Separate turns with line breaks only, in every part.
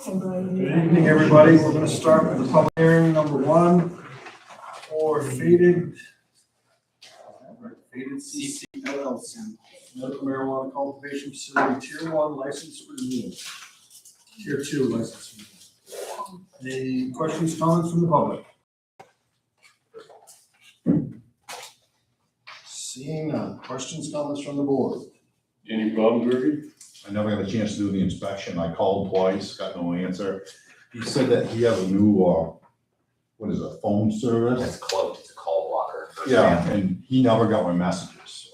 Good evening, everybody. We're going to start with the public hearing number 1 for Faded CC LLC, medical marijuana cultivation facility, Tier 1 license renewal, Tier 2 license renewal. Any questions, comments from the public? Seeing none. Questions, comments from the board?
Any problems, Ricky?
I never got a chance to do the inspection. I called twice, got no answer. He said that he has a new, what is it, phone service?
It's closed, it's a call blocker. for
Yeah,
spam.
and he never got my messages.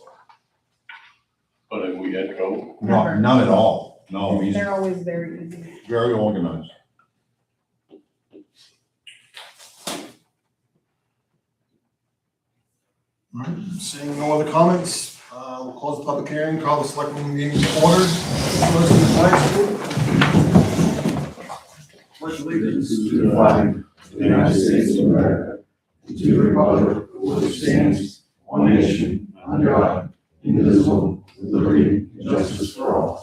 But have we had to go?
Not, none at all. No, he's
They're always very easy.
very organized.
All right, seeing no other comments, we'll close the public hearing, call the selectmen meeting to order. First in the flag salute. Pledge allegiance
to the flag of the United States of America, and to the republic for which stands one nation, under God, indivisible, with liberty and justice for all.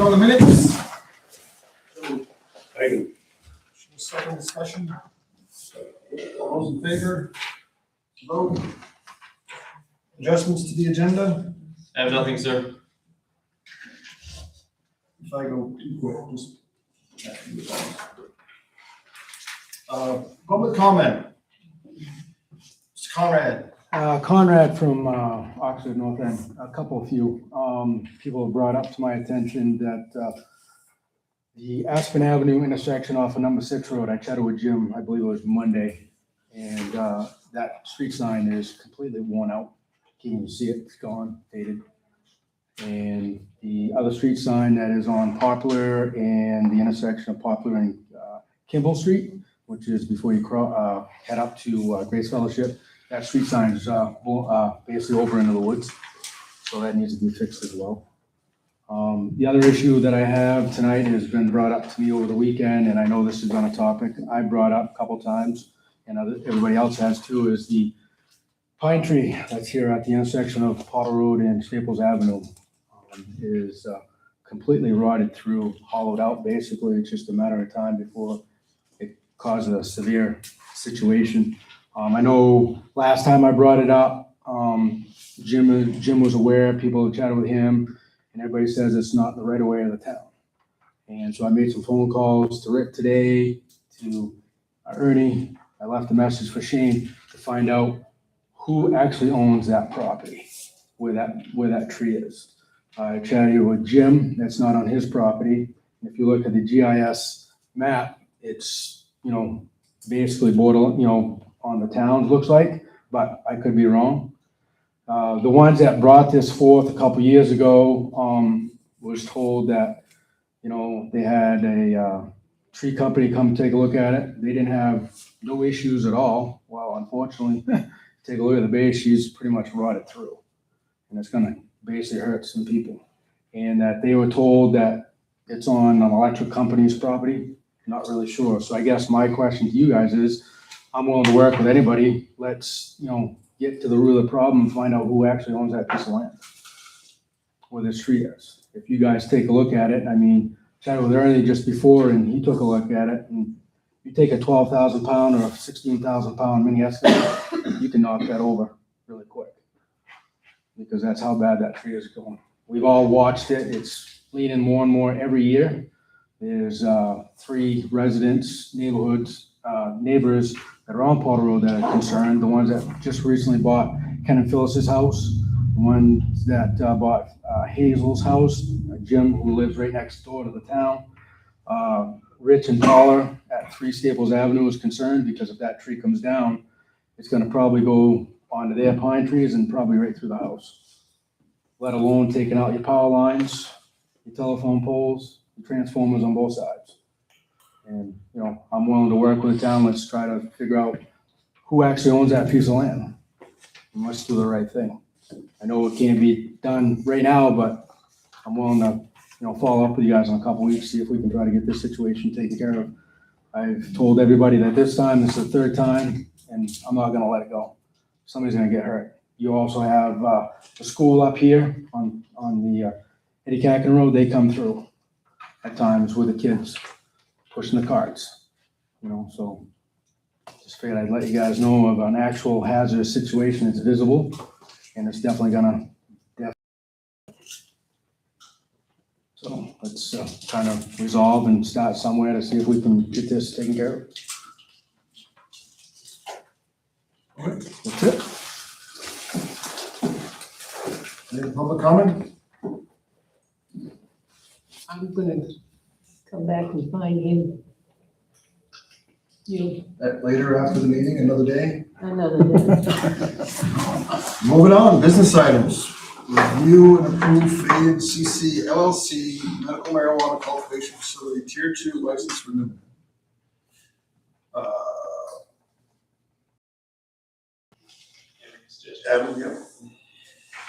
on the minutes.
Thank you.
Second discussion. All those in favor? Vote. Adjustments to the agenda?
I have nothing, sir.
If I go too quick, just. Public comment. Mr. Conrad.
Conrad from Oxford North End. A couple of people have brought up to my attention that the Aspen Avenue intersection off of number 6 road, I chatted with Jim, I believe it was Monday, and that street sign is completely worn out. Can't even see it, it's gone, faded. And the other street sign that is on Poplar and the intersection of Poplar and Kimball Street, which is before you head up to Grace Fellowship, that street sign is basically over into the woods, so that needs to be fixed as well. The other issue that I have tonight has been brought up to me over the weekend, and I know this has been a topic I brought up a couple times, and everybody else has too, is the pine tree that's here at the intersection of Potter Road and Staples Avenue is completely rotted through, hollowed out. Basically, it's just a matter of time before it causes a severe situation. I know last time I brought it up, Jim was aware, people chatted with him, and everybody says it's not the right of way of the town. And so I made some phone calls to Rick today, to Ernie. I left a message for Shane to find out who actually owns that property, where that tree is. I chatted with Jim, that's not on his property. If you look at the GIS map, it's, basically border, on the town, looks like, but I could be wrong. The ones that brought this forth a couple years ago was told that, they had a tree company come take a look at it. They didn't have no issues at all. Well, unfortunately, take a look at the base, she's pretty much rotted through. And it's gonna basically hurt some people. And that they were told that it's on an electric company's property. Not really sure. So I guess my question to you guys is, I'm willing to work with anybody. Let's, get to the root of the problem and find out who actually owns that piece of land where this tree is. If you guys take a look at it, chatted with Ernie just before, and he took a look at it, and you take a 12,000 pound or a 16,000 pound mini excavator, you can knock that over really quick, because that's how bad that tree is going. We've all watched it. It's leaning more and more every year. There's 3 residents, neighbors that are on Potter Road that are concerned. The ones that just recently bought Ken and Phyllis's house, the ones that bought Hazel's house, Jim, who lives right next door to the town. Rich and Paula at 3 Staples Avenue is concerned because if that tree comes down, it's gonna probably go onto their pine trees and probably right through the house. Let alone taking out your power lines, your telephone poles, the transformers on both sides. And, I'm willing to work with the town. Let's try to figure out who actually owns that piece of land. And let's do the right thing. I know it can't be done right now, but I'm willing to, follow up with you guys in a couple weeks, see if we can try to get this situation taken care of. I've told everybody that this is the 3rd time, and I'm not gonna let it go. Somebody's gonna get hurt. You also have the school up here on the Eddie Cacken Road, they come through at times with the kids pushing the carts, so just figured I'd let you guys know of an actual hazardous situation that's visible, and it's definitely gonna. So let's kind of resolve and start somewhere to see if we can get this taken care of.
All right.
That's it.
Any public comment?
I'm gonna come back and find him. You,
Later after the meeting, another day?
another day.
Moving on, business items. Review and approve Faded CC LLC medical marijuana cultivation facility tier 2 license renewal. Adam, yeah.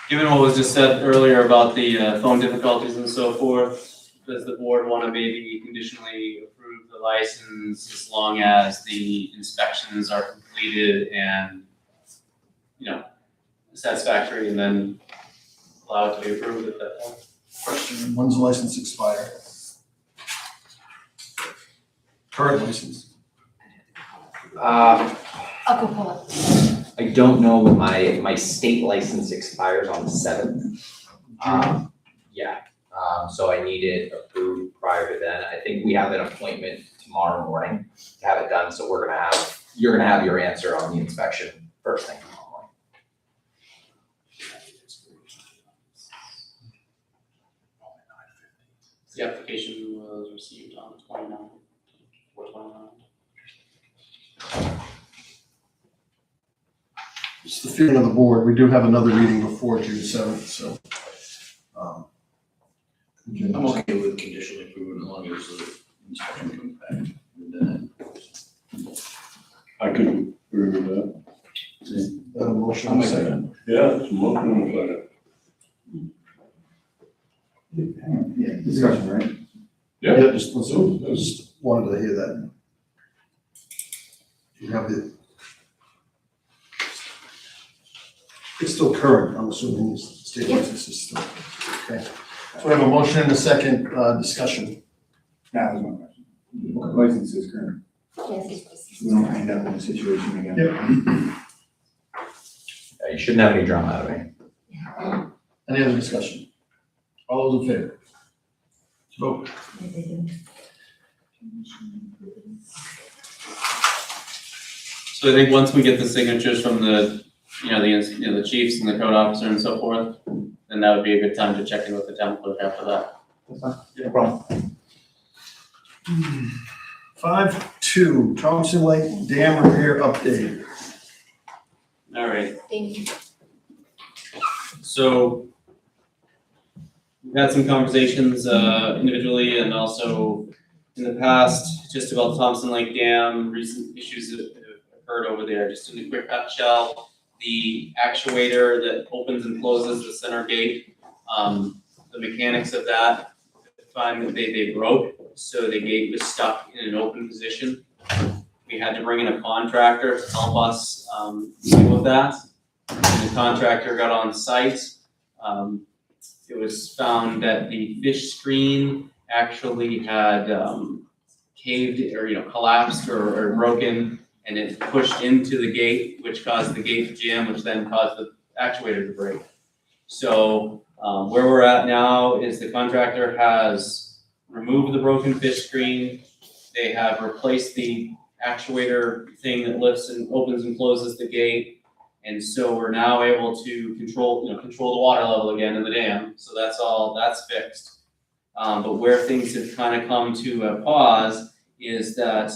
Given what was just said earlier about the phone difficulties and so forth, does the board want to maybe conditionally approve the license as long as the inspections are completed and, satisfactory, and then allow it to be approved at that point?
Question, when's the license expire? Current license.
Uh,
I'll go pull it.
I don't know when my state license expires on the 7th. So I need it approved prior to then. I think we have an appointment tomorrow morning to have it done, so you're gonna have your answer on the inspection first thing tomorrow morning.
The application was received on the 29th, 4/29.
It's the feeling of the board. We do have another meeting before June 7th, so.
I'm okay with conditionally approving as long as the inspection comes back. And
I could agree with that.
A motion,
I'll make
second.
Yeah, it's a motion and a second.
Yeah, discussion, right?
Yeah.
Just wanted to hear that. You have it's still current, I'm assuming the state license is still, okay. So we have a motion and a second, discussion.
That was my question. License is current.
Yes.
We don't end up in a situation again.
You shouldn't have any drama out of it.
Any other discussion? All those in favor? Vote.
So I think once we get the signatures from the chiefs and the code officer and so forth, then that would be a good time to check in with the town clerk after that.
No problem.
5-2, Thompson Lake Dam repair update.
All right,
Thank you.
so we've had some conversations individually and also in the past, just about the Thompson Lake Dam, recent issues that have occurred over there. Just in a quick nutshell, the actuator that opens and closes the center gate, the mechanics of that, find that they broke, so the gate was stuck in an open position. We had to bring in a contractor to help us deal with that. When the contractor got on site, it was found that the fish screen actually had caved or collapsed or broken, and it pushed into the gate, which caused the gate to jam, which then caused the actuator to break. So where we're at now is the contractor has removed the broken fish screen. They have replaced the actuator thing that lifts and opens and closes the gate. And so we're now able to control the water level again in the dam. So that's fixed. But where things have kind of come to a pause is that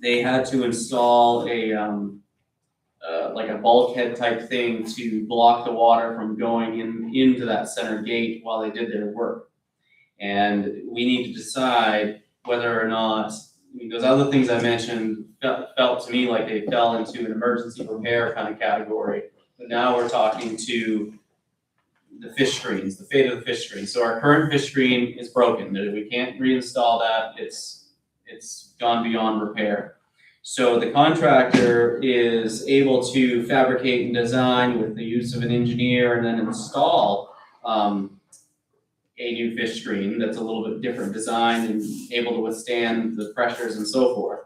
they had to install like a bulkhead type thing to block the water from going into that center gate while they did their work. And we need to decide whether or not, those other things I mentioned felt to me like they fell into an emergency repair kind of category. But now we're talking to the fish screens, the fate of the fish screen. So our current fish screen is broken. We can't reinstall that. It's gone beyond repair. So the contractor is able to fabricate and design with the use of an engineer and then install a new fish screen that's a little bit different design and able to withstand the pressures and so forth.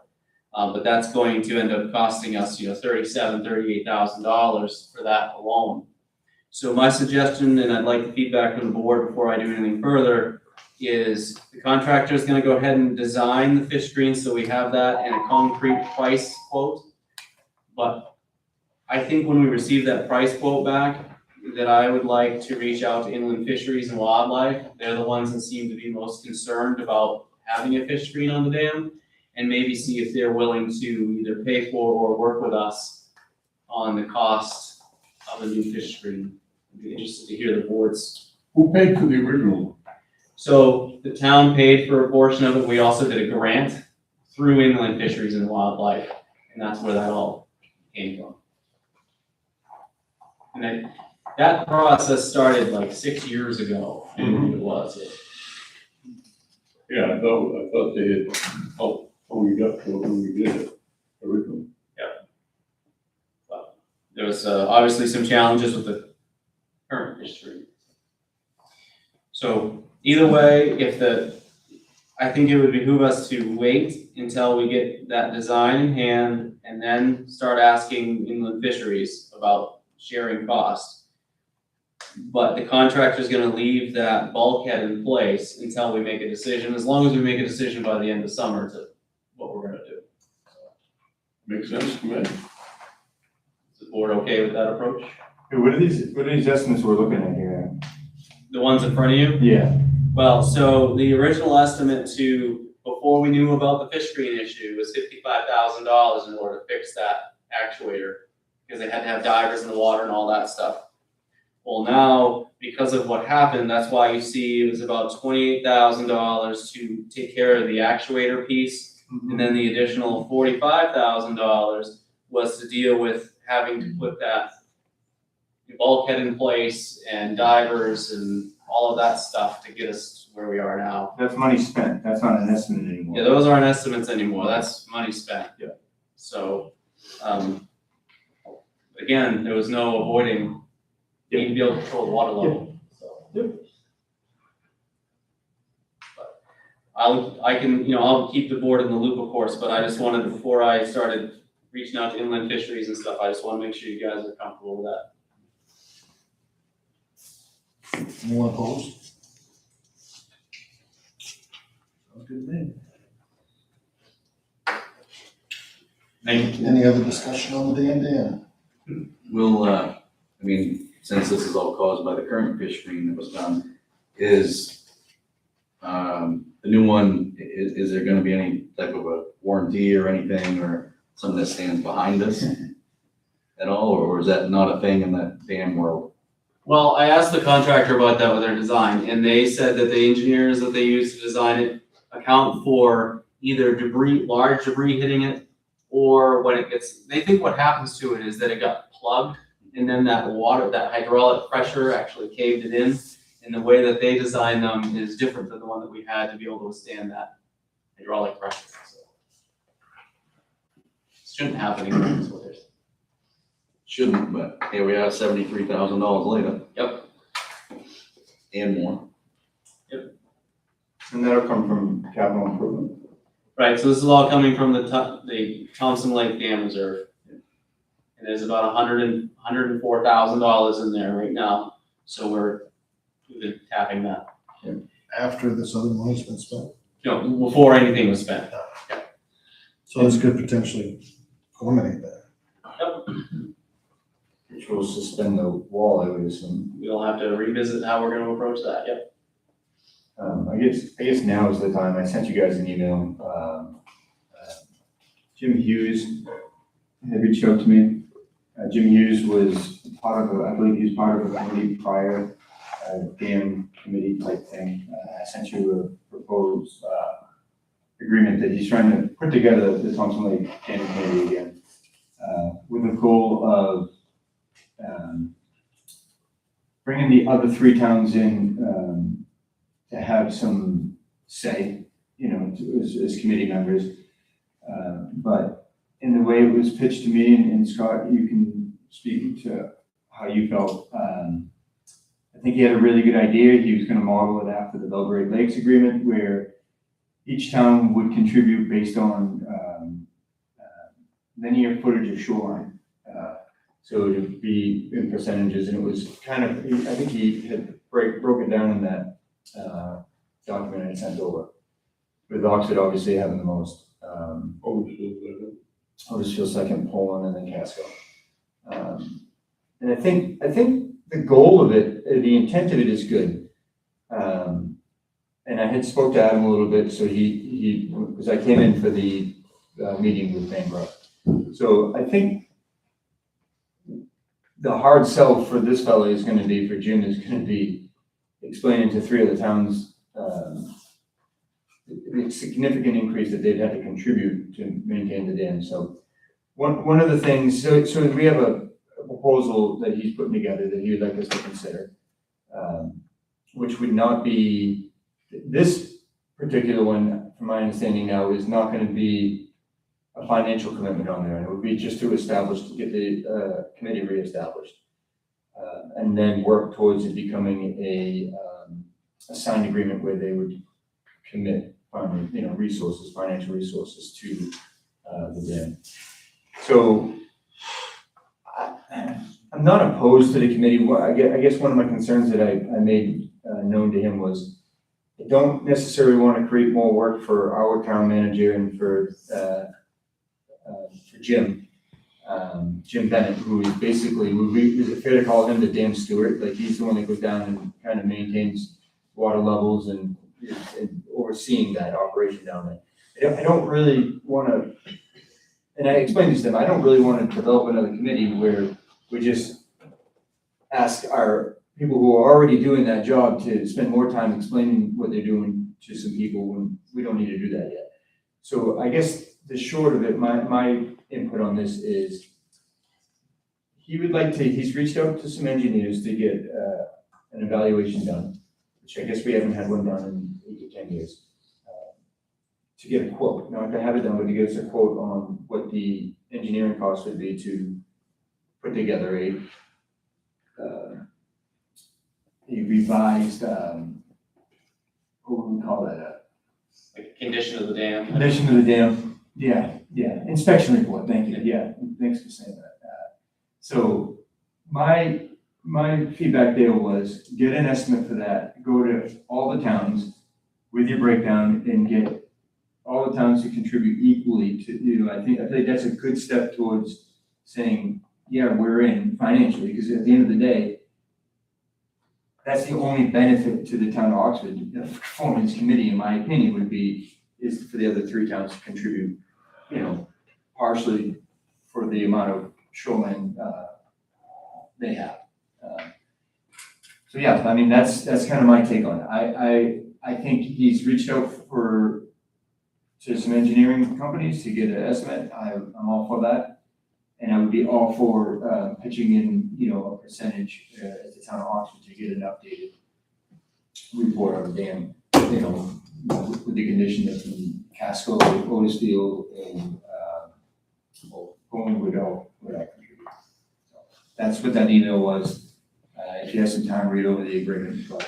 But that's going to end up costing us, $38,000 for that alone. So my suggestion, and I'd like the feedback from the board before I do anything further, is the contractor is gonna go ahead and design the fish screen so we have that in a concrete price quote. But I think when we receive that price quote back, that I would like to reach out to Inland Fisheries and Wildlife. They're the ones that seem to be most concerned about having a fish screen on the dam, and maybe see if they're willing to either pay for or work with us on the cost of a new fish screen. I'd be interested to hear the board's.
Who paid for the original?
So the town paid for a portion of it. We also did a grant through Inland Fisheries and Wildlife, and that's where that all came from. And that process started like 6 years ago, I believe it was.
Yeah, I thought they had, we got to it when we did it originally.
There was obviously some challenges with the current fish screen. So either way, I think it would behoove us to wait until we get that design in hand and then start asking Inland Fisheries about sharing costs. But the contractor's gonna leave that bulkhead in place until we make a decision, as long as we make a decision by the end of summer to what we're gonna do.
Makes sense to me.
Is the board okay with that approach?
Hey, what are these estimates we're looking at here?
The ones in front of you?
Yeah.
Well, so the original estimate before we knew about the fish screen issue was $55,000 in order to fix that actuator, because they had to have divers in the water and all that stuff. Well, now, because of what happened, that's why you see it was about $28,000 to take care of the actuator piece. And then the additional $45,000 was to deal with having to put that bulkhead in place and divers and all of that stuff to get us where we are now.
That's money spent, that's not an estimate anymore.
Yeah, those aren't estimates anymore, that's money spent.
Yeah.
So, again, there was no avoiding, you need to be able to control the water level, so. But I'll keep the board in the loop, of course, but I just wanted, before I started reaching out to Inland Fisheries and stuff, I just wanna make sure you guys are comfortable with that.
Anyone opposed? Sounds good to me. Any other discussion on the dam?
Will, since this is all caused by the current fish screen that was done, is, the new one, is there gonna be any type of a warranty or anything, or something that stands behind us at all, or is that not a thing in the dam world?
Well, I asked the contractor about that with their design, and they said that the engineers that they used to design it account for either large debris hitting it, or when they think what happens to it is that it got plugged, and then that hydraulic pressure actually caved it in, and the way that they designed them is different than the one that we had to be able to withstand that hydraulic pressure, so. Shouldn't happen anymore, is what they're saying.
Shouldn't, but here we are, $73,000 later.
Yep.
And more.
And that'll come from capital improvement.
Right, so this is all coming from the Thompson Lake Dam Reserve. And there's about $104,000 in there right now, so we've been tapping that.
After this other money's been spent?
No, before anything was spent.
So this could potentially eliminate that.
Which will suspend the wall, I would assume.
We'll have to revisit how we're gonna approach that, yep.
I guess now is the time. I sent you guys an email. Jim Hughes had reached out to me. Jim Hughes was part of I believe he was part of a committee prior, dam committee type thing. I sent you a proposed agreement that he's trying to put together the Thompson Lake Dam Committee again, with the goal of bringing the other three towns in to have some say, as committee members. But in the way it was pitched to me, and Scott, you can speak to how you felt. I I think he had a really good idea. He was gonna model it after the Belgrade Lakes Agreement, where each town would contribute based on, linear footage of shoreline. So it would be in percentages, and it was kind of, I think he had broke it down in that, document I sent over. With Oxford obviously having the most, Huddersfield second, Poland, and then Casco. And I think the goal of it, the intent of it is good. And I had spoke to Adam a little bit, so he because I came in for the meeting with Bancroft. So I think the hard sell for this fellow is gonna be, for Jim, is gonna be explaining to three other towns the significant increase that they've had to contribute to maintain the dam. So one of the things, so we have a proposal that he's putting together that he would like us to consider, which would not be, this particular one, from my understanding now, is not gonna be a financial commitment on there. It would be just to establish, to get the committee reestablished. And then work towards it becoming a signed agreement where they would commit, resources, financial resources to the dam. So I'm not opposed to the committee. I guess one of my concerns that I made known to him was, I don't necessarily want to create more work for our town manager and for Jim Bennett, who is basically, is it fair to call him the dam steward? Like, he's the one that goes down and kind of maintains water levels and overseeing that operation down there. I don't really want to, and I explained this to them, I don't really want to develop another committee where we just ask our people who are already doing that job to spend more time explaining what they're doing to some people when we don't need to do that yet. So I guess the short of it, my input on this is, he would like to, he's reached out to some engineers to get an evaluation done, which I guess we haven't had one done in 8 to 10 years, to get a quote. Not to have it done, but to get us a quote on what the engineering cost would be to put together a revised, what would we call that?
Like condition of the dam.
Condition of the dam, yeah, inspection report, thank you, yeah, thanks for saying that. So my feedback there was, get an estimate for that, go to all the towns with your breakdown and get all the towns to contribute equally to, I think that's a good step towards saying, yeah, we're in financially, because at the end of the day, that's the only benefit to the town of Oxford. The performance committee, in my opinion, is for the other 3 towns to contribute, partially for the amount of shoreline they have. So yeah, I mean, that's kind of my take on it. I think he's reached out to some engineering companies to get an estimate. I'm all for that. And I would be all for pitching in, a percentage at the town of Oxford to get an updated report on the dam, with the condition of the Casco, Otisfield, and Poland would all contribute. So that's what that email was. If you have some time, read over the agreement, but.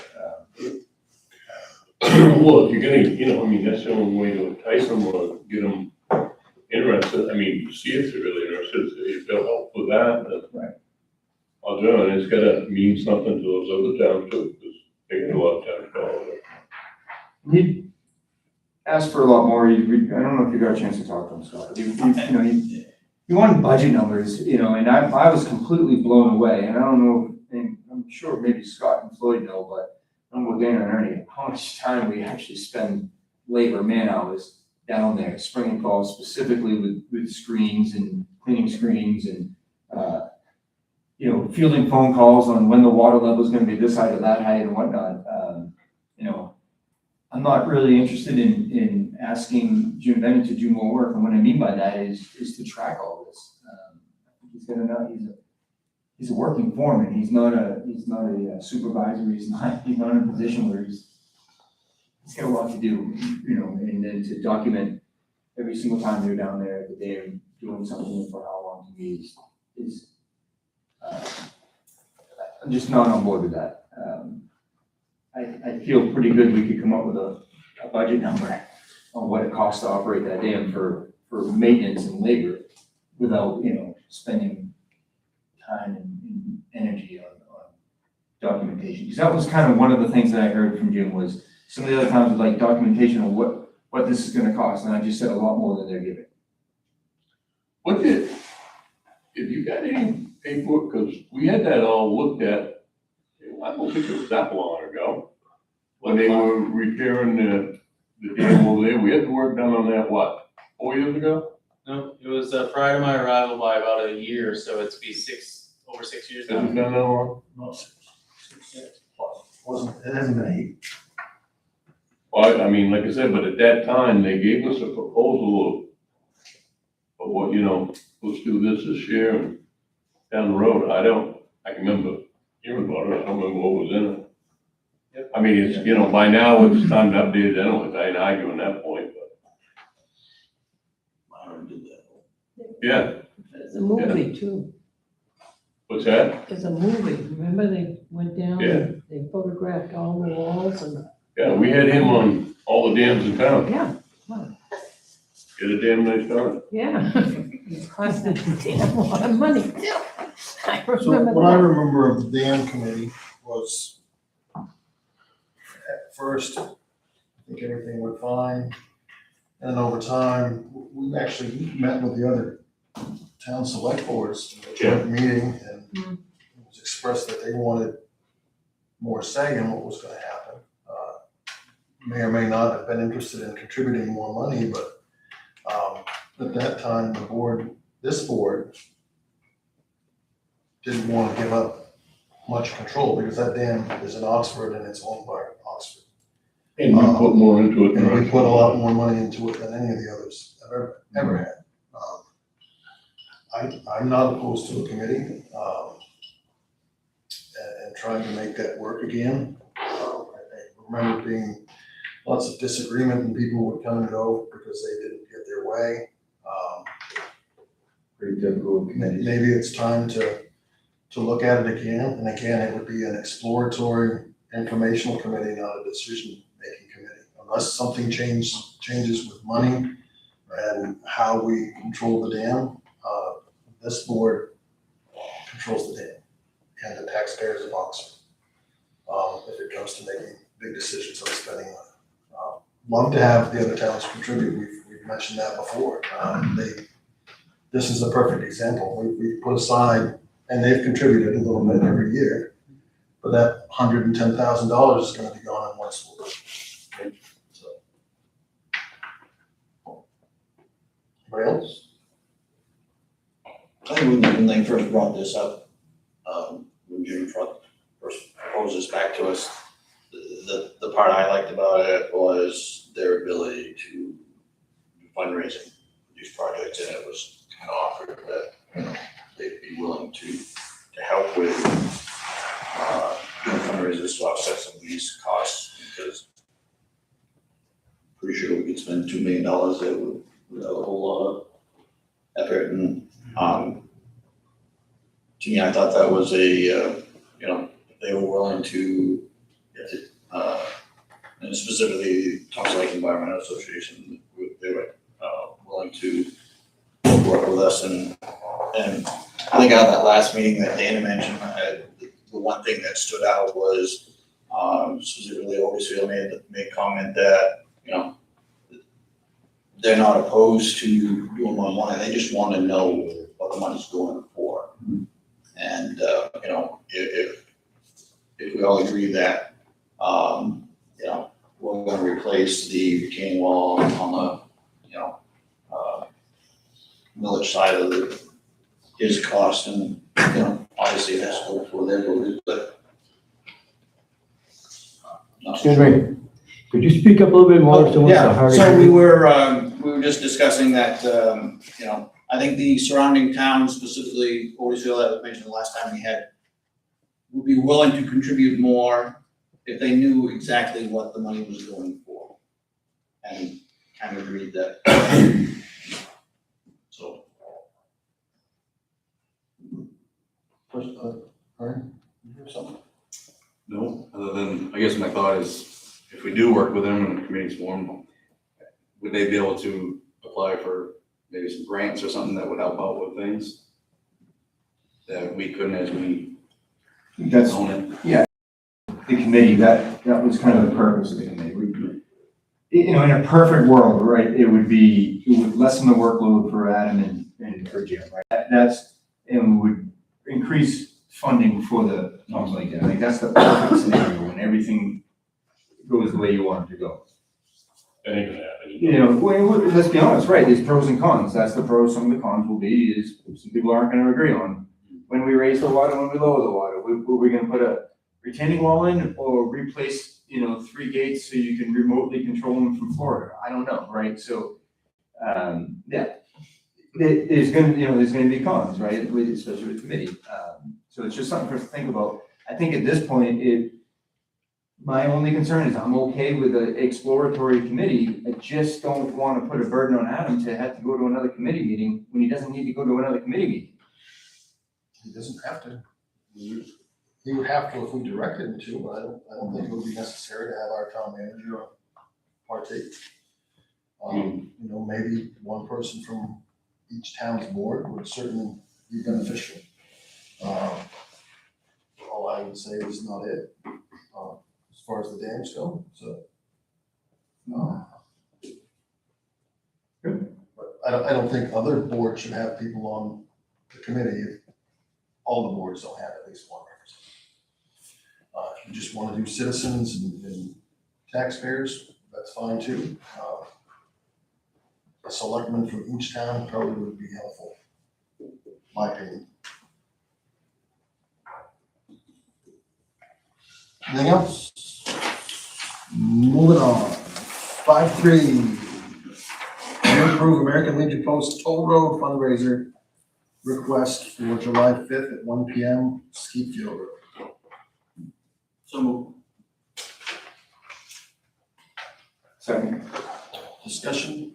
Well, if you're gonna, that's the only way to entice them or get them interested. See if they're really interested. If they'll help with that, then.
Right.
I'll do it, and it's gotta mean something to those other towns too, because they get a lot of towns calling it.
He asked for a lot more. I don't know if you got a chance to talk to him, Scott. He wanted budget numbers, and I was completely blown away. And I don't know, and I'm sure maybe Scott and Floyd know, but I don't know, Dan and Ernie, how much time we actually spend labor, man hours down there, springing calls specifically with screens and cleaning screens and, fielding phone calls on when the water level is going to be this height or that height and whatnot. I'm not really interested in asking Jim Bennett to do more work, and what I mean by that is to track all this. He's gonna know he's a working foreman. He's not a supervisor. He's not in a position where he's got a lot to do, and then to document every single time they're down there at the dam doing something for how long to me is I'm just not on board with that. I feel pretty good we could come up with a budget number on what it costs to operate that dam for maintenance and labor without, spending time and energy on documentation. Because that was kind of one of the things that I heard from Jim was some of the other towns would like documentation of what this is gonna cost, and I just said a lot more than they're giving.
If you got any paperwork, because we had that all looked at, I don't think it was that long ago. When they were repairing the dam over there, we had the work done on that, what, 4 years ago?
No, it was prior to my arrival by about a year, so it's be over 6 years
Has it been
now.
that long?
No, six plus. It hasn't been 8.
Well, I mean, like I said, but at that time, they gave us a proposal of what, let's do this year and down the road. I can remember hearing about it, I don't remember what was in it.
Yep.
I mean, it's, by now, it's time to update it anyways, I ain't arguing that point, but,
Myron did that.
yeah,
There's a movie too.
what's that?
There's a movie. Remember they went down
Yeah.
and they photographed all the walls and,
Yeah, we had him on all the dams in town,
yeah,
get a damn nice time.
yeah. It cost a damn lot of money too. I
So
remember
what I
that.
remember of the dam committee was at first, I think everything went fine. And then over time, we actually met with the other town select boards in a joint meeting and it was expressed that they wanted more say in what was gonna happen. May or may not have been interested in contributing more money, but at that time, this board didn't want to give up much control because that dam is in Oxford and it's owned by Oxford.
And we put more into it than
And we
ours.
put a lot more money into it than any of the others have ever had. I'm not opposed to a committee, and trying to make that work again. I remember being lots of disagreement and people would come and go because they didn't get their way.
Pretty typical committees.
Maybe it's time to look at it again, and again, it would be an exploratory informational committee, not a decision-making committee. Unless something changes with money and how we control the dam, this board controls the dam and the taxpayers of Oxford. If it comes to making big decisions on spending money. Love to have the other towns contribute, we've mentioned that before. This is a perfect example, we put aside, and they've contributed a little bit every year, but that $110,000 is gonna be gone in one school. So. Anybody else?
I think when they first brought this up, when Jim first proposed this back to us, the part I liked about it was their ability to do fundraising for these projects, and it was kind of offered that, they'd be willing to help with, fundraisers to offset some of these costs, because pretty sure we could spend $2 million there without a whole lot of effort, and, to me, I thought that was they were willing to, and specifically Thompson Lake Environmental Association, they were willing to work with us, and I think out of that last meeting that Dana mentioned, the one thing that stood out was specifically Otisville made comment that, they're not opposed to doing more money, they just want to know what the money's going for. And, if we all agree that, we're gonna replace the retaining wall on the, village side of his cost, and, obviously that's going for their voters, but.
Excuse me, could you speak up a little bit more? So it's hard to
So
hear
we
you?
were just discussing that, I think the surrounding towns, specifically Otisville, that was mentioned the last time we had, would be willing to contribute more if they knew exactly what the money was going for. And kind of agreed that. So.
First, Brian, you have something?
No, other than, I guess my thought is, if we do work with them and the committee's formed, would they be able to apply for maybe some grants or something that would help out with things that we couldn't as we
That's,
own it?
the committee, that was kind of the purpose of the committee. In a perfect world, right, it would lessen the workload for Adam and for Jim, right? And would increase funding for the, something like that. Like, that's the perfect scenario when everything goes the way you want it to go.
That ain't gonna happen.
Well, let's be honest, right, there's pros and cons. That's the pros. Some of the cons will be is some people aren't gonna agree on when we raise the water, when we lower the water. Were we gonna put a retaining wall in or replace, 3 gates so you can remotely control them from Florida? I don't know, right? So, there's gonna be cons, right, especially with committee. So it's just something for us to think about. I think at this point, my only concern is I'm okay with an exploratory committee. I just don't want to put a burden on Adam to have to go to another committee meeting when he doesn't need to go to another committee meeting.
He doesn't have to. He would have to if we directed him to, but I don't think it would be necessary to have our town manager partake. Maybe one person from each town's board would certainly be beneficial. All I would say is not it, as far as the dams go, so. But I don't think other boards should have people on the committee if all the boards don't have at least one representative. If you just want to do citizens and taxpayers, that's fine too. A selectman from each town probably would be helpful, my opinion. Anything else? Moving on. 5.3. Approve American Legion Post Toll Road fundraiser request for July 5th at 1 p.m. Skeet Field Road.
So moved.
Second.
Discussion?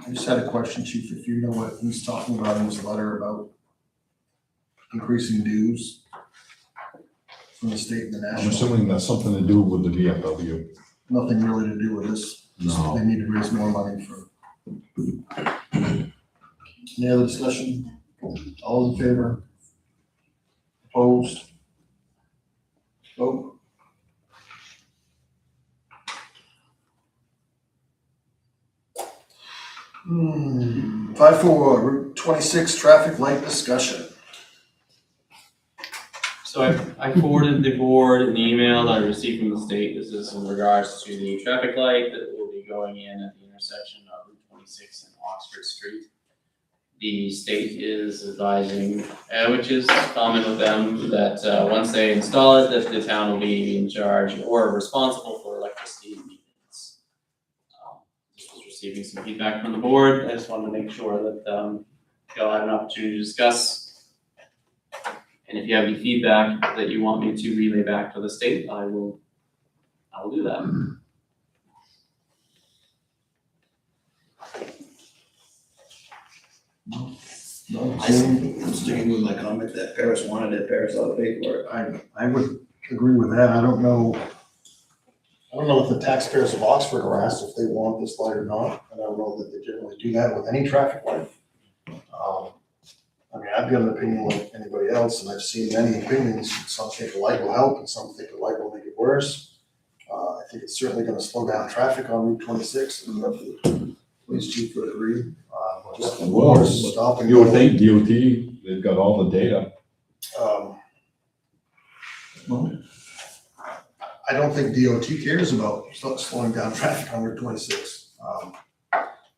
I just had a question, Chief, if you know what he's talking about in his letter about increasing dues from the state and the
I'm
national.
assuming that's something to do with the VFW.
Nothing really to do with this. Just
No.
They need to raise more money for. Any other discussion? All in favor? Opposed? Vote. Hmm, 5.4, Route 26 traffic light discussion.
So I forwarded the board an email that I received from the state. This is in regards to the traffic light that will be going in at the intersection of Route 26 and Oxford Street. The state is advising, which is common with them, that once they install it, that the town will be in charge or responsible for electricity maintenance. Just was receiving some feedback from the board. I just wanted to make sure that y'all had an opportunity to discuss. And if you have any feedback that you want me to relay back to the state, I will do that.
No,
I'm sticking with my comment that Paris wanted it, Paris ought to pay for it.
I would agree with that. I don't know if the taxpayers of Oxford are asked if they want this light or not. I don't know that they generally do that with any traffic light. I've got an opinion like anybody else, and I've seen many opinions. Some think the light will help, and some think the light will make it worse. I think it's certainly gonna slow down traffic on Route 26, and the police chief would agree. Just more stop and
You would
go.
think DOT, they've got all the data.
Well, I don't think DOT cares about slowing down traffic on Route 26.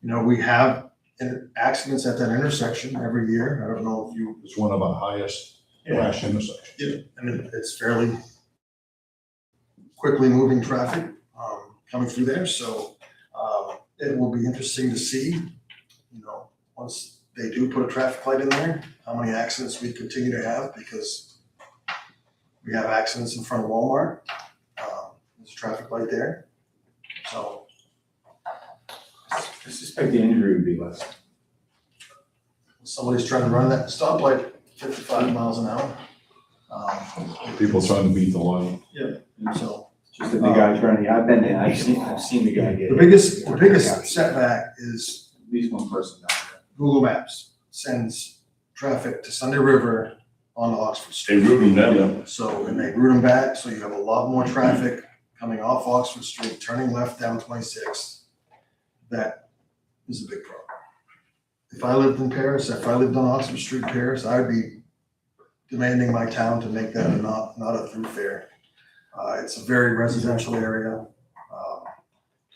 We have accidents at that intersection every year. I don't know if you.
It's one of our highest crash intersections.
Yeah, it's fairly quickly moving traffic coming through there, so it will be interesting to see, once they do put a traffic light in there, how many accidents we continue to have, because we have accidents in front of Walmart. There's a traffic light there, so.
I suspect the injury would be less.
Somebody's trying to run that stoplight 55 miles an hour.
People trying to beat the line.
And so
Just a big guy turning, I've been there, I've seen the guy get.
the biggest setback is
At least one person down
Google Maps sends traffic to Sunday River on Oxford
They
Street.
root them down.
So, and they route them back, so you have a lot more traffic coming off Oxford Street, turning left down 26. That is a big problem. If I lived in Paris, if I lived on Oxford Street, Paris, I'd be demanding my town to make that not a thoroughfare. It's a very residential area.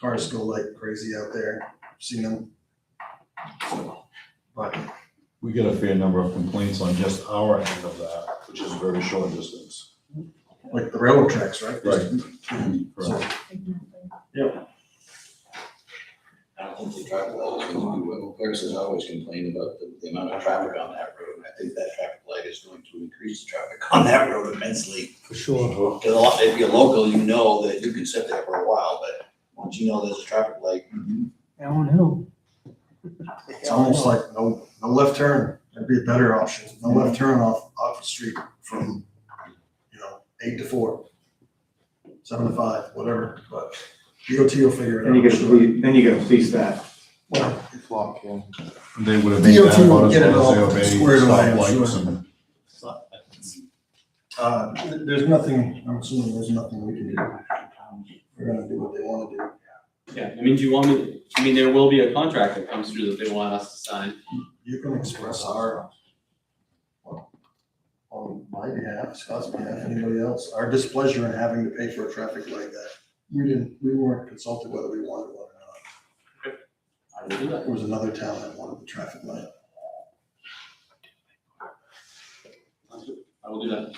Cars go like crazy out there. I've seen them. So, but
We get a fair number of complaints on just our end of that, which is a very short distance.
like the railroad tracks, right?
Right.
So,
I don't think the traffic light is going to do well. Clerks has always complained about the amount of traffic on that road. I think that traffic light is going to increase the traffic on that road immensely.
For sure.
Because if you're local, you know that you can sit there for a while, but once you know there's a traffic light,
Elm Hill.
it's almost like no left turn. That'd be a better option. No left turn off Oxford Street from, 8 to 4, 7 to 5, whatever, but DOT will figure it
there.
out.
Then you gotta police that.
Well,
They would have made
DOT
that
will
about as
get it
well
all
as they obey
squared away, I'm
stoplights
sure.
and.
There's nothing, I'm assuming there's nothing we can do. We're gonna do what they wanna do.
Yeah, I mean, do you want me, there will be a contract that comes through that they want us to sign.
You can express our, on my behalf, Scott's behalf, anybody else, our displeasure in having to pay for a traffic light that we weren't consulted whether we wanted one or not.
I will do that.
There was another town that wanted the traffic light.
I will do that.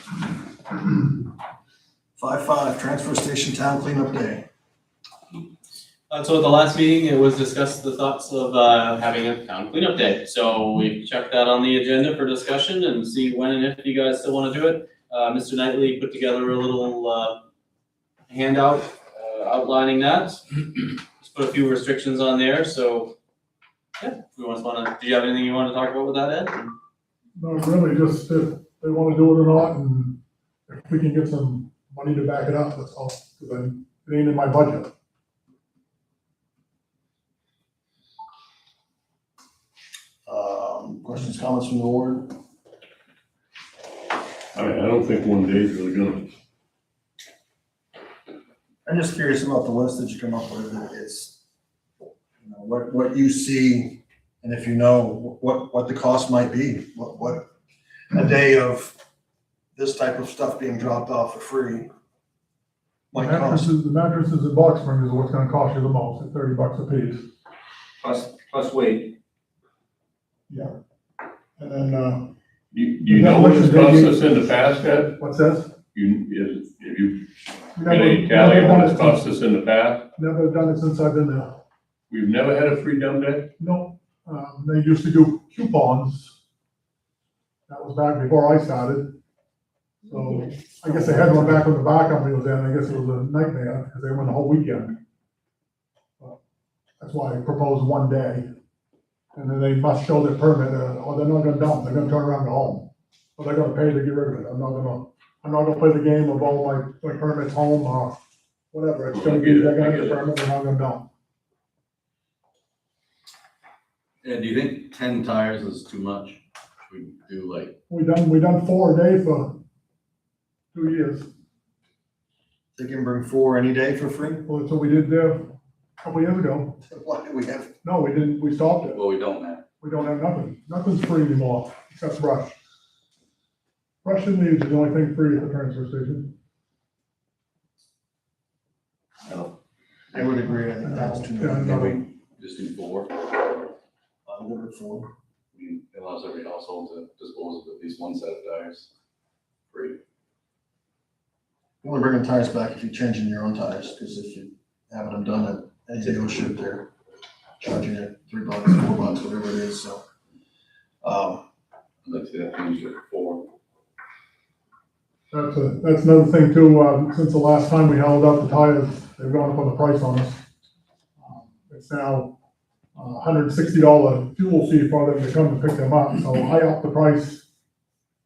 5-5, transfer station town cleanup day.
So at the last meeting, it was discussed the thoughts of having a town cleanup day. So we've checked that on the agenda for discussion and see when and if you guys still want to do it. Mr. Knightley put together a little handout outlining that. Just put a few restrictions on there, so yeah, if we want to, do you have anything you want to talk about with that, Ed?
No, really, just if they wanna do it or not, and if we can get some money to back it up, that's all, because it ain't in my budget.
Questions, comments from the board?
I don't think one day is really gonna.
I'm just curious about the list that you come up with. It's, what you see, and if you know what the cost might be, what a day of this type of stuff being dropped off for free might cost.
The mattresses in Box Spring is what's gonna cost you the most, at $30 a piece.
Plus weight.
Yeah. And then,
You know what it's cost us in the past, Ed?
what's this?
Have you got any tally on what it's cost us in the past?
Never done it since I've been there.
We've never had a free dump day?
No, they used to do coupons. That was back before I started. So I guess they had one back when the bar company was in. I guess it was a nightmare because they went the whole weekend. But that's why I proposed one day. And then they must show their permit, or they're not gonna dump, they're gonna turn around and go home. Or they're gonna pay to get rid of it. I'm not gonna play the game of all my permits home or whatever. It's gonna be, they're gonna get a permit, they're not gonna dump.
Yeah, do you think 10 tires is too much? Should we do like,
We done 4 a day for 2 years.
They can bring 4 any day for free?
Well, that's what we did there a couple years ago.
Why do we have?
No, we didn't, we stopped it.
well, we don't have.
We don't have nothing. Nothing's free anymore, except brush. Brush and leaves is the only thing free at the transfer station.
I would agree, I think that's too
Yeah,
many.
no.
Can we just do 4?
I'm good with 4.
I mean, it allows every household to dispose of at least one set of tires. Free.
You only bring the tires back if you're changing your own tires, because if you haven't them done at any dealership, they're charging you $3, $4, whatever it is, so.
I'd like to see that changed to 4.
That's another thing too, since the last time we held up the tires, they've gone up on the price on us. It's now $160 fuel fee for them to come and pick them up, so I upped the price,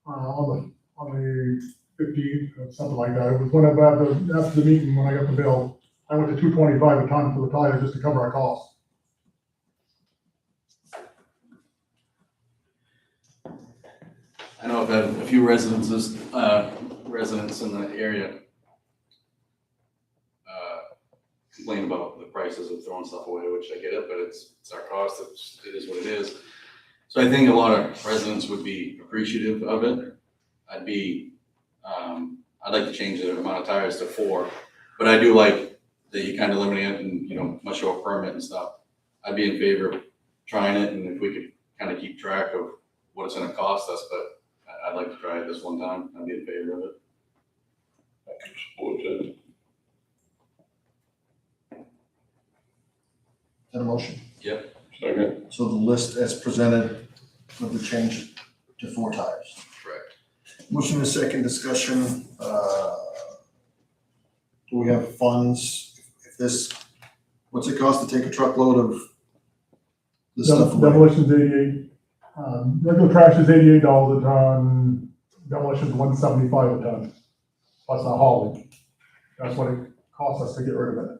on the $250, something like that. It was whenever, after the meeting, when I got the bill, I went to $225 a ton for the tires just to cover our costs.
I know I've had a few residents in the area complain about the prices of throwing stuff away, which I get it, but it's our cost, it is what it is. So I think a lot of residents would be appreciative of it. I'd like to change the amount of tires to 4, but I do like that you kind of limit it and, you know, must show a permit and stuff. I'd be in favor of trying it, and if we could kind of keep track of what it's gonna cost us, but I'd like to try it this one time. I'd be in favor of it.
I can support that.
Is that a motion?
Second.
So the list as presented with the change to 4 tires.
Correct.
Motion is second discussion. Do we have funds? If this, what's it cost to take a truckload of this stuff away?
Demolition's 88. Regular trash is $88 a ton. Demolition's $175 a ton. Plus our hauling. That's what it costs us to get rid of it.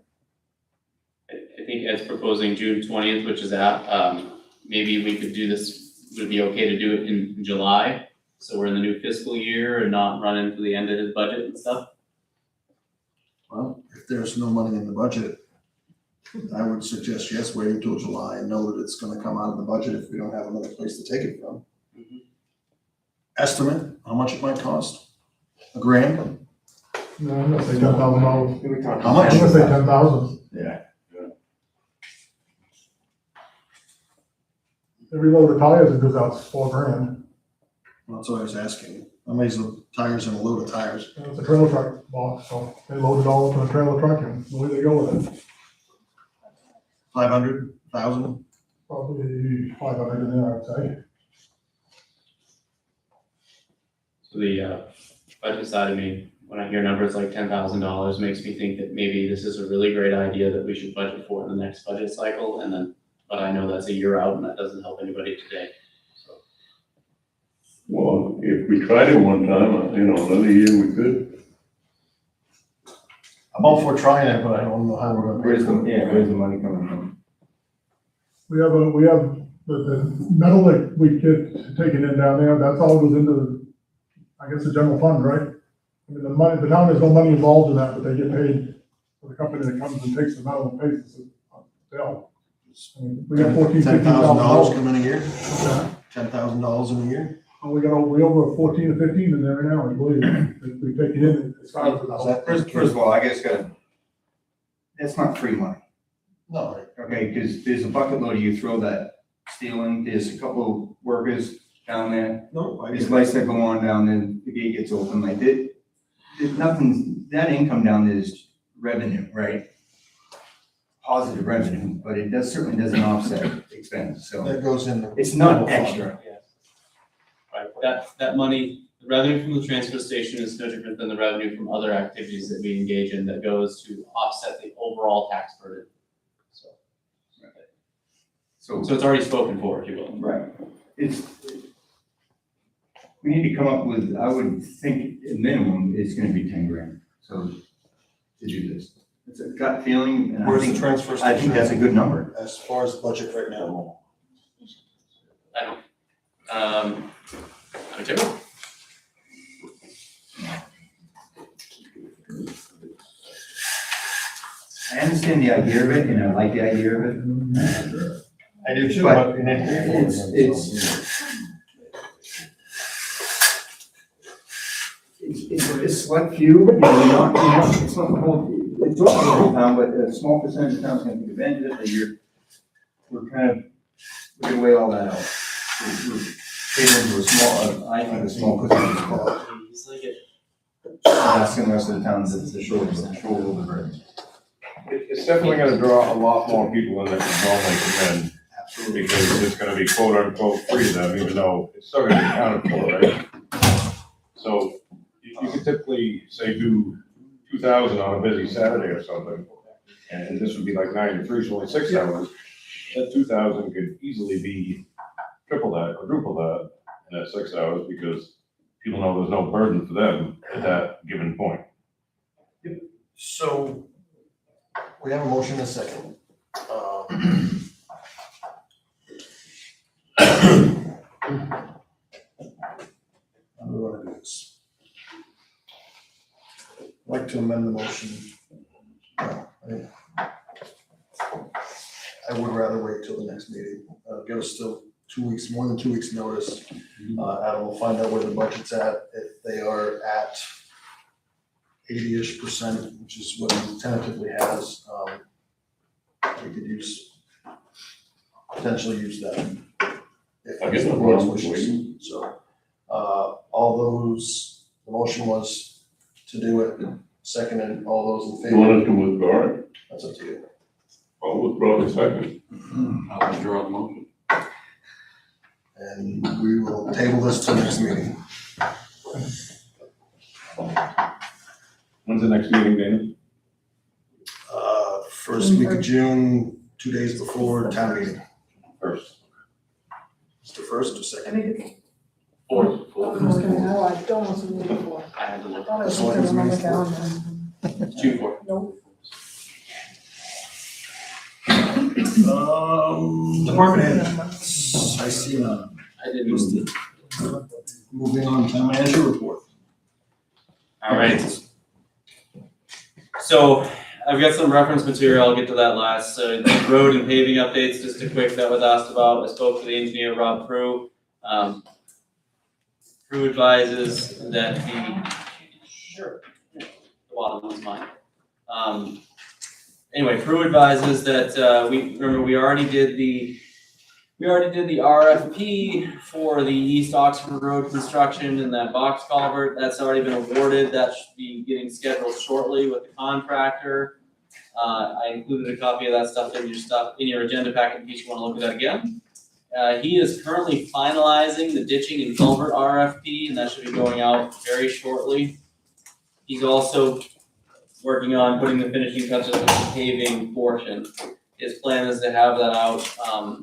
I think as proposing June 20th, which is out, maybe we could do this, would it be okay to do it in July? So we're in the new fiscal year and not run into the end of his budget and stuff?
Well, if there's no money in the budget, I would suggest, yes, wait until July and know that it's gonna come out of the budget if we don't have another place to take it from. Estimate, how much it might cost? $1,000?
No, I'm gonna say $10,000.
How much?
I'm gonna say 10,000.
Yeah.
Every load of tires that goes out is $4,000.
That's what I was asking. How many's the tires in a load of tires?
And it's a trailer truck box, so they load it all up in a trailer truck and away they go with it.
500, 1,000?
Probably 500 in there, I'd say.
So the budget side of me, when I hear numbers like $10,000, makes me think that maybe this is a really great idea that we should budget for in the next budget cycle, and then, but I know that's a year out and that doesn't help anybody today. So
Well, if we tried it one time, you know, another year we could.
I'm all for trying it, but I don't know how we're gonna pay for it.
Where's the money coming from?
We have the metal that we get taken in down there, that's all goes into, I guess, the general fund, right? I mean, the money, the town has no money involved in that, but they get paid for the company that comes and takes the metal and pays the bill. I mean, we got
$10,000 come in a year?
Okay.
$10,000 in a year?
And we over 14 or 15 in there right now, I believe, that we take it in as far as the whole.
First of all, I guess that's not free money,
No,
okay, because there's a bucket load, you throw that steel in, there's a couple workers down there.
no, I
There's
get
lights that go on down there, the gate gets open, like, there's nothing, that income down there is revenue, right? Positive revenue, but it certainly doesn't offset expense, so
that goes in.
it's not extra.
right, that money, the revenue from the transfer station is no different than the revenue from other activities that we engage in that goes to offset the overall tax burden. So it's already spoken for, if you will.
Right. We need to come up with, I would think, a minimum, it's gonna be 10 grand, so, to do this. It's a gut feeling, and I
Where's the
think,
transfer
I
station?
think that's a good number.
As far as the budget right now.
I don't, Tim?
I understand the idea of it, and I like the idea of it.
I do too,
But
but you need to pay for it.
It's a select few, you know, it's not the whole, it's not the whole town, but a small percentage of town's gonna take advantage of it, we're kind of, we're gonna weigh all that out. We're catering to a small, I think a small percentage of the
He's like it.
asking the rest of the towns to shoulder the burden.
It's definitely gonna draw a lot more people in that can normally come in, because it's gonna be quote unquote free to them, even though it's still gonna be accounted for, right? So you could typically say do 2,000 on a busy Saturday or something, and this would be like 9 to 3, so only 6 hours. That 2,000 could easily be triple that, quadruple that in that 6 hours, because people know there's no burden for them at that given point.
So, we have a motion and a second. How do we want to do this? I'd like to amend the motion. I would rather wait till the next meeting. Give us still 2 weeks, more than 2 weeks' notice. Adam will find out where the budget's at. If they are at 80-ish%, which is what he tentatively has, we could potentially use that. If
I guess
the
no
board's
problem with
wishes.
waiting.
So, all those, the motion was to do it, seconded, all those in
You
favor?
want us to withdraw it?
That's up to you.
I'll withdraw the second.
I'll withdraw the motion.
And we will table this till next meeting.
When's the next meeting, Dana?
First week of June, 2 days before town meeting.
First.
It's the first or
I
second?
think
Fourth.
no, I don't want to do it before.
I had to
I
look.
thought it was something on my calendar.
June 4th.
Nope.
Department head, I see none.
I didn't lose it.
Moving on, town manager report.
All right. So I've got some reference material, I'll get to that last. So road and paving updates, just a quick that was asked about. I spoke to the engineer, Rob Prue. Prue advises that the bottom one's mine. Anyway, Prue advises that, we already did the RFP for the East Oxford Road construction and that box culvert. That's already been awarded. That should be getting scheduled shortly with the contractor. I included a copy of that stuff in your agenda packet in case you want to look at that again. He is currently finalizing the ditching and culvert RFP, and that should be going out very shortly. He's also working on putting the finishing touches on the paving portion. His plan is to have that out for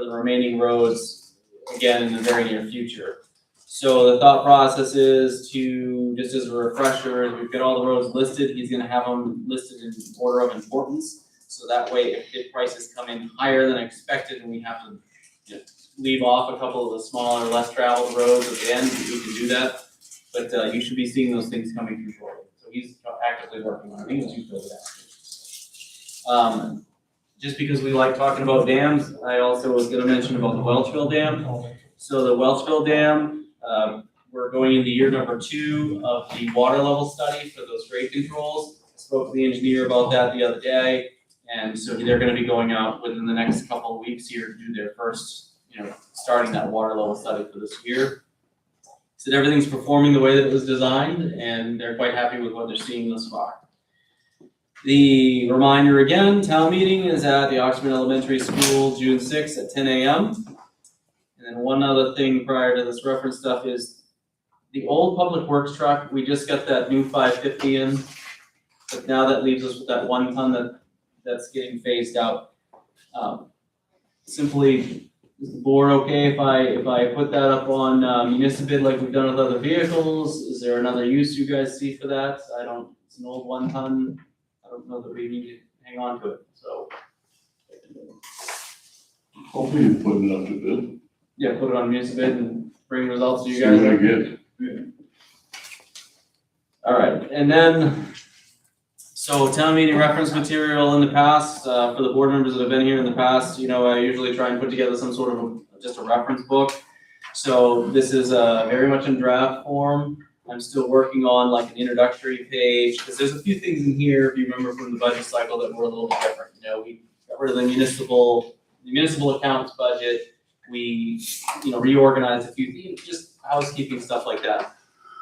the remaining roads, again, in the very near future. So the thought process is to, just as a refresher, we've got all the roads listed, he's gonna have them listed in order of importance. So that way, if bid prices come in higher than expected and we have to leave off a couple of the smaller, less traveled roads at the end, we can do that. But you should be seeing those things coming through shortly. So he's actively working on it. I think it was you, Phil, that asked me. Just because we like talking about dams, I also was gonna mention about the Welchville Dam. So the Welchville Dam, we're going into year number 2 of the water level study for those grade controls. I spoke to the engineer about that the other day. And so they're gonna be going out within the next couple of weeks here to do their first, starting that water level study for this year. So everything's performing the way that it was designed, and they're quite happy with what they're seeing thus far. The reminder again, town meeting is at the Oxford Elementary School, June 6th at 10 a.m. And then one other thing prior to this reference stuff is the old public works truck, we just got that new 550 in, but now that leaves us with that 1 ton that's getting phased out. Simply, is the board okay if I put that up on municipal bid like we've done with other vehicles? Is there another use you guys see for that? It's an old 1 ton. I don't know that we need to hang on to it, so.
Hopefully you put it up to bid.
Yeah, put it on municipal bid and bring results to you
See
guys.
what I get.
All right, and then, so town meeting reference material in the past, for the board members that have been here in the past, I usually try and put together some sort of just a reference book. So this is very much in draft form. I'm still working on like an introductory page, because there's a few things in here, if you remember from the budget cycle, that were a little bit different. We got rid of the municipal accounts budget. We, reorganized a few things, just housekeeping stuff like that.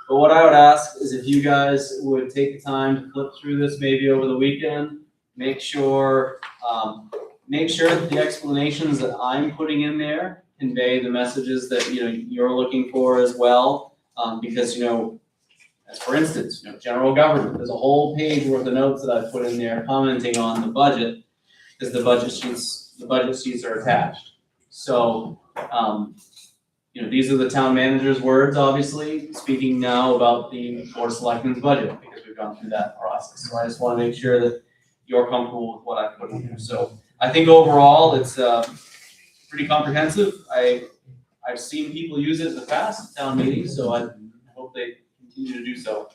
But what I would ask is if you guys would take the time to flip through this maybe over the weekend, make sure that the explanations that I'm putting in there convey the messages that you're looking for as well. Because as for instance, general government, there's a whole page worth of notes that I've put in there commenting on the budget, because the budget sheets are attached. So these are the town manager's words, obviously, speaking now about the Board of Selectmen's budget, because we've gone through that process. So I just wanna make sure that you're comfortable with what I put in here. So I think overall, it's pretty comprehensive. I've seen people use it in the past, town meetings, so I hope they continue to do so.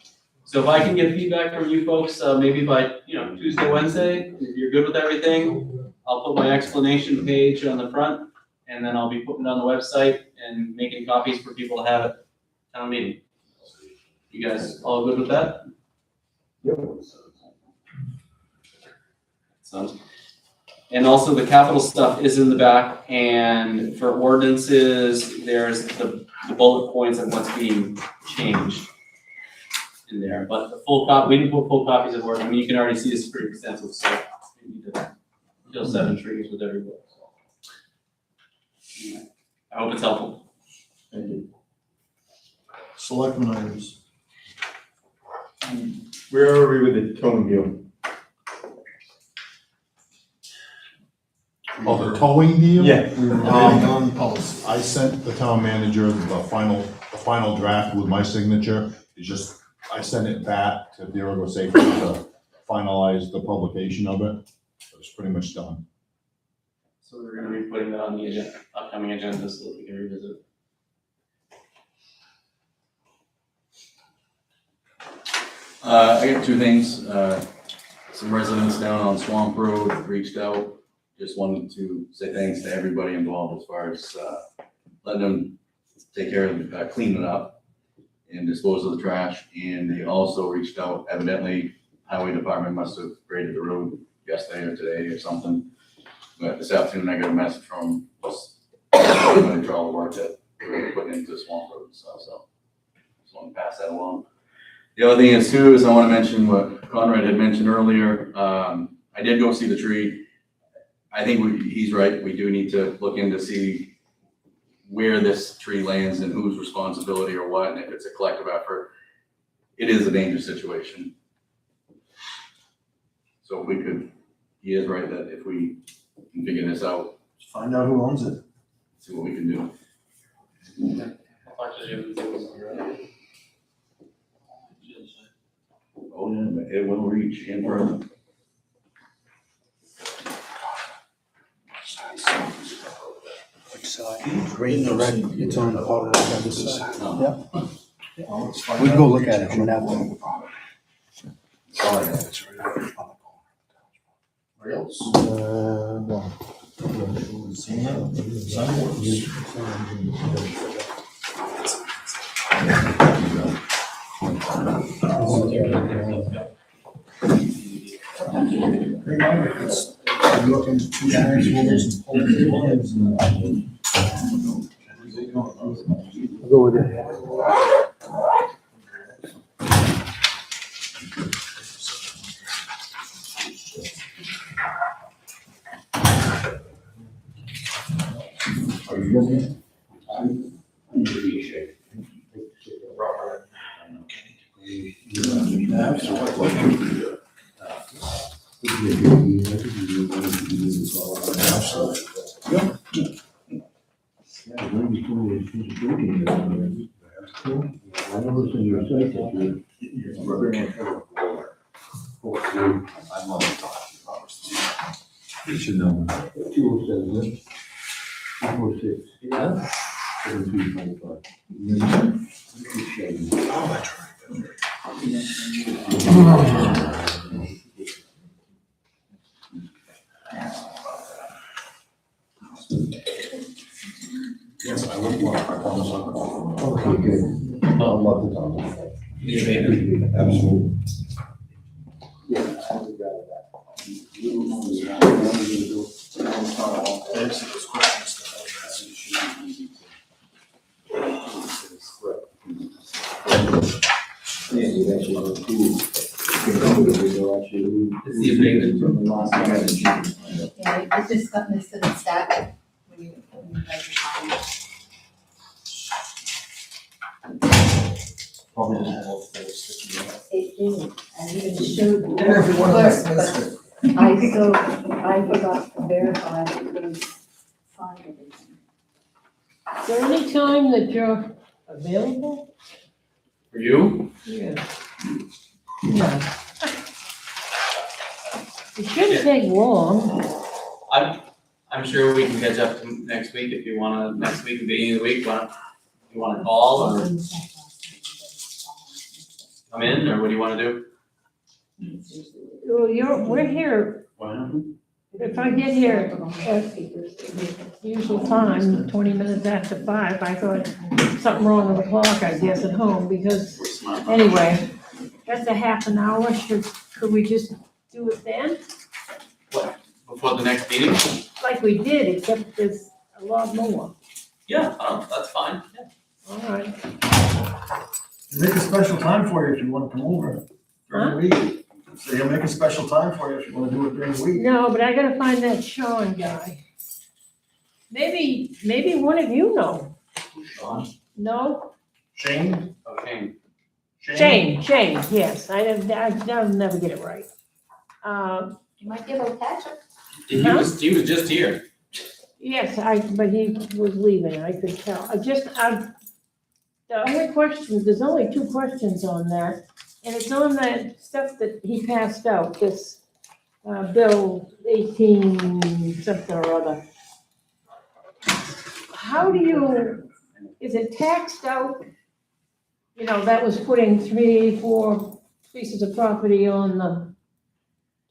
So if I can get feedback from you folks, maybe by, Tuesday, Wednesday, if you're good with everything, I'll put my explanation page on the front, and then I'll be putting it on the website and making copies for people to have at town meeting. You guys all good with that?
Yep.
So, and also the capital stuff is in the back, and for ordinances, there's the bullet points of what's being changed in there, but the full we didn't put full copies of ordinance. I mean, you can already see this is pretty extensive, so we need to kill 7 trees with every book. So. I hope it's helpful.
Thank you.
Selectmen items.
Where are we with the towing deal?
Oh, the towing deal?
On policy.
I sent the town manager the final draft with my signature. It's just, I sent it back to the Arago Safety to finalize the publication of it. So it's pretty much done.
So we're gonna be putting that on the upcoming agenda so that we can revisit.
I got 2 things. Some residents down on Swamp Road reached out. Just wanted to say thanks to everybody involved as far as letting them take care of cleaning up and dispose of the trash. And they also reached out, evidently, highway department must have graded the road yesterday or today or something. But this afternoon I got a message from somebody for all the work that they were putting into Swamp Road and stuff, so just want to pass that along. The other thing is too, is I want to mention what Conrad had mentioned earlier. I did go see the tree. I think he's right. We do need to look into see where this tree lands and whose responsibility or what, and if it's a collective effort. It is a dangerous situation. So if we could, he is right that if we can figure this out,
Find out who owns it.
see what we can do. Oh, yeah, but it will reach in further.
Green or red, it's on the bottom of this side.
No.
We can go look at it coming out.
Sorry.
Where else? Looking to 2 transformers and
I'll go with it.
Are you looking?
I love to talk to you. You should know.
207, 246.
Yeah.
7225.
Oh, that's right.
Yes, I will. I promise I will.
Okay, good. I love to talk to you. Absolutely. Yeah, I got that.
Answer those questions.
Yeah, you actually go to. You know, we go actually.
It's the abatement.
From the last time.
Yeah, it just got missed in the stack when you guys were talking.
Probably didn't have all the things sticking out.
It didn't, and even showed the
Every one of us
clerk,
missed
but
it.
I forgot to verify that they signed everything.
Is there any time that you're available?
For you?
Yeah. Yeah. It shouldn't take long.
I'm sure we can catch up to next week if you wanna, next week, beginning of the week, you wanna call or come in, or what do you wanna do?
Well, we're here,
What happened?
if I get here at usual time, 20 minutes after 5, I thought something wrong with the clock, I guess, at home, because, anyway, that's a half an hour, could we just do it then?
Before the next meeting?
Like we did, except there's a lot more.
Yeah, that's fine.
All right.
Make a special time for you if you wanna come over during the week. So he'll make a special time for you if you wanna do it during the week.
No, but I gotta find that Sean guy. Maybe one of you know.
Sean?
No?
Shane?
Okay.
Shane, yes, I'll never get it right.
You might give a catch up.
He was just here.
Yes, but he was leaving, I could tell. The only questions, there's only 2 questions on that, and it's on that stuff that he passed out, this, Bill 18 something or other. How do you, is it taxed out? You know, that was putting 3, 4 pieces of property on the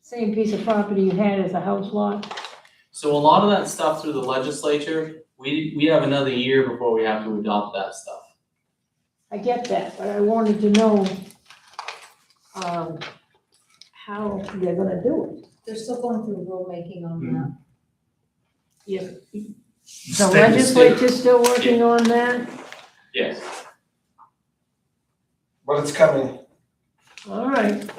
same piece of property you had as a house lot?
So a lot of that stuff through the legislature, we have another year before we have to adopt that stuff.
I get that, but I wanted to know, how they're gonna do it.
They're still going through rulemaking on that.
Yes. The legislature's still working on that?
Yes.
But it's coming.
All right.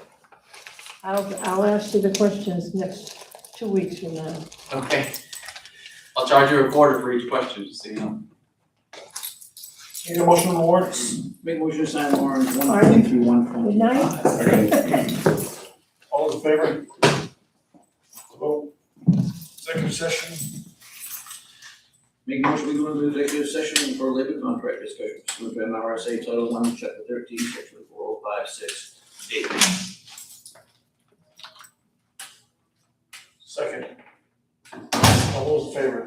I'll ask you the questions next 2 weeks from now.
Okay. I'll charge you a quarter for each question, just so you know.
Need a motion on the warrants?
Make motion to sign warrants
Pardon?
120 through
Good
125.
night.
All in favor? Vote. Executive session.
Make motion to go into executive session for labor contract discussion, pursuant to MRSA Title 1, Chapter 13, Section 4056,
Second. All those in favor?